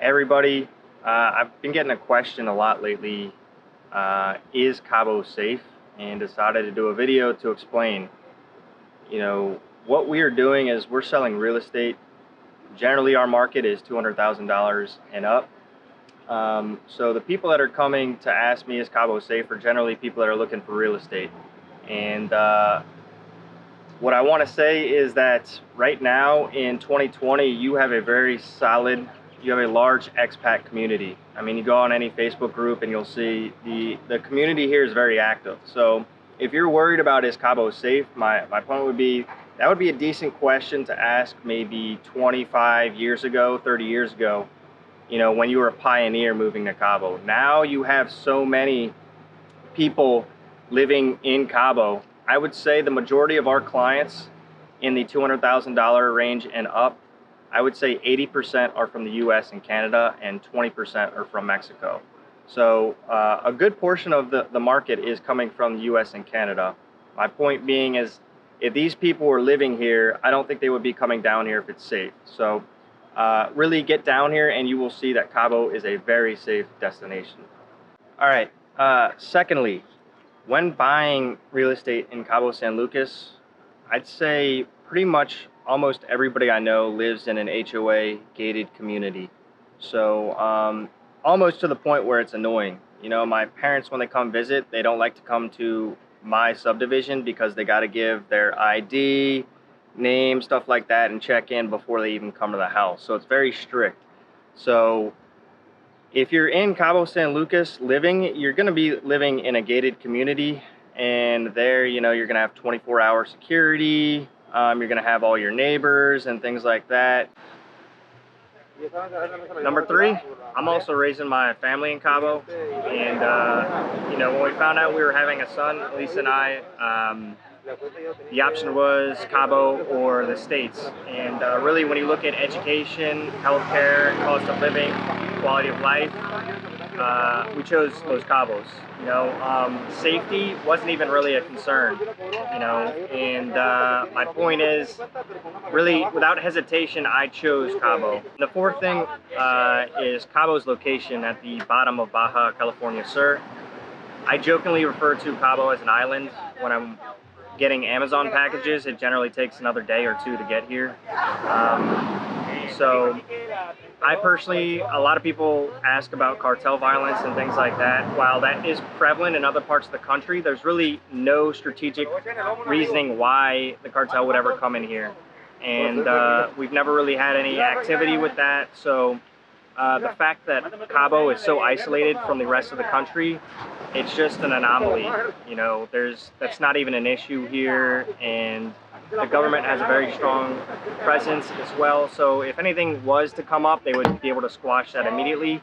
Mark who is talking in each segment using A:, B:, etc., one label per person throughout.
A: Everybody, I've been getting a question a lot lately, is Cabo safe? And decided to do a video to explain. What we are doing is we're selling real estate. Generally, our market is $200,000 and up. So the people that are coming to ask me, is Cabo safe, are generally people that are looking for real estate. And what I want to say is that right now in 2020, you have a large expat community. I mean, you go on any Facebook group and you'll see the community here is very active. So if you're worried about is Cabo safe, my point would be that would be a decent question to ask maybe 25 years ago, 30 years ago, when you were a pioneer moving to Cabo. Now you have so many people living in Cabo. I would say the majority of our clients in the $200,000 range and up, I would say 80% are from the US and Canada and 20% are from Mexico. So a good portion of the market is coming from the US and Canada. My point being is, if these people were living here, I don't think they would be coming down here if it's safe. So really get down here and you will see that Cabo is a very safe destination. All right, secondly, when buying real estate in Cabo San Lucas, I'd say pretty much almost everybody I know lives in an HOA gated community. So almost to the point where it's annoying. My parents, when they come visit, they don't like to come to my subdivision because they got to give their ID, name, stuff like that, and check in before they even come to the house. So it's very strict. So if you're in Cabo San Lucas living, you're going to be living in a gated community, and there, you're going to have 24-hour security. You're going to have all your neighbors and things like that. Number three, I'm also raising my family in Cabo, and when we found out we were having a son, Lisa and I, the option was Cabo or the States. And really, when you look at education, healthcare, cost of living, quality of life, we chose Los Cabos. Safety wasn't even really a concern. And my point is, really, without hesitation, I chose Cabo. The fourth thing is Cabo's location at the bottom of Baja California Sur. I jokingly refer to Cabo as an island. When I'm getting Amazon packages, it generally takes another day or two to get here. So I personally, a lot of people ask about cartel violence and things like that. While that is prevalent in other parts of the country, there's really no strategic reasoning why the cartel would ever come in here. And we've never really had any activity with that. So the fact that Cabo is so isolated from the rest of the country, it's just an anomaly. That's not even an issue here, and the government has a very strong presence as well. So if anything was to come up, they would be able to squash that immediately.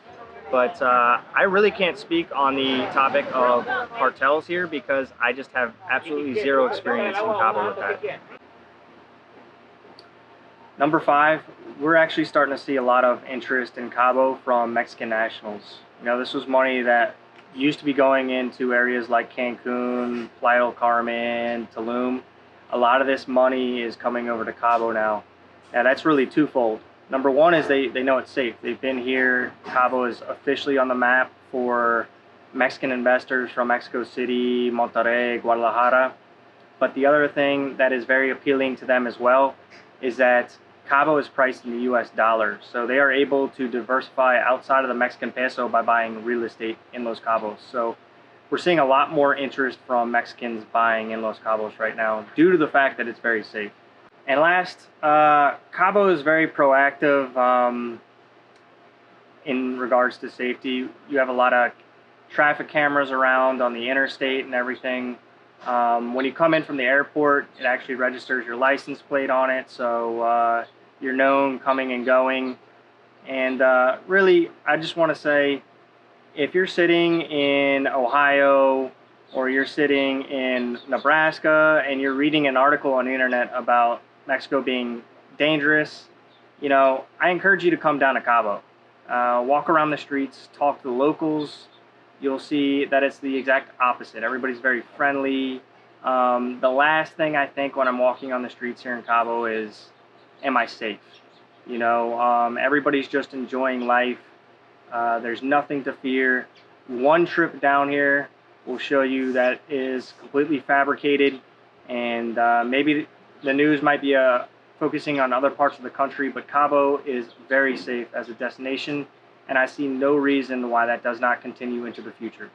A: But I really can't speak on the topic of cartels here because I just have absolutely zero experience in Cabo with that. Number five, we're actually starting to see a lot of interest in Cabo from Mexican nationals. This was money that used to be going into areas like Cancun, Playa del Carmen, Tulum. A lot of this money is coming over to Cabo now. Now that's really twofold. Number one is they know it's safe. They've been here. Cabo is officially on the map for Mexican investors from Mexico City, Monterrey, Guadalajara. But the other thing that is very appealing to them as well is that Cabo is priced in the US dollar. So they are able to diversify outside of the Mexican peso by buying real estate in Los Cabos. So we're seeing a lot more interest from Mexicans buying in Los Cabos right now due to the fact that it's very safe. And last, Cabo is very proactive in regards to safety. You have a lot of traffic cameras around on the interstate and everything. When you come in from the airport, it actually registers your license plate on it, so you're known coming and going. And really, I just want to say, if you're sitting in Ohio or you're sitting in Nebraska and you're reading an article on the internet about Mexico being dangerous, I encourage you to come down to Cabo. Walk around the streets, talk to the locals. You'll see that it's the exact opposite. Everybody's very friendly. The last thing I think when I'm walking on the streets here in Cabo is, am I safe? Everybody's just enjoying life. There's nothing to fear. One trip down here will show you that is completely fabricated, and maybe the news might be focusing on other parts of the country, but Cabo is very safe as a destination, and I see no reason why that does not continue into the future.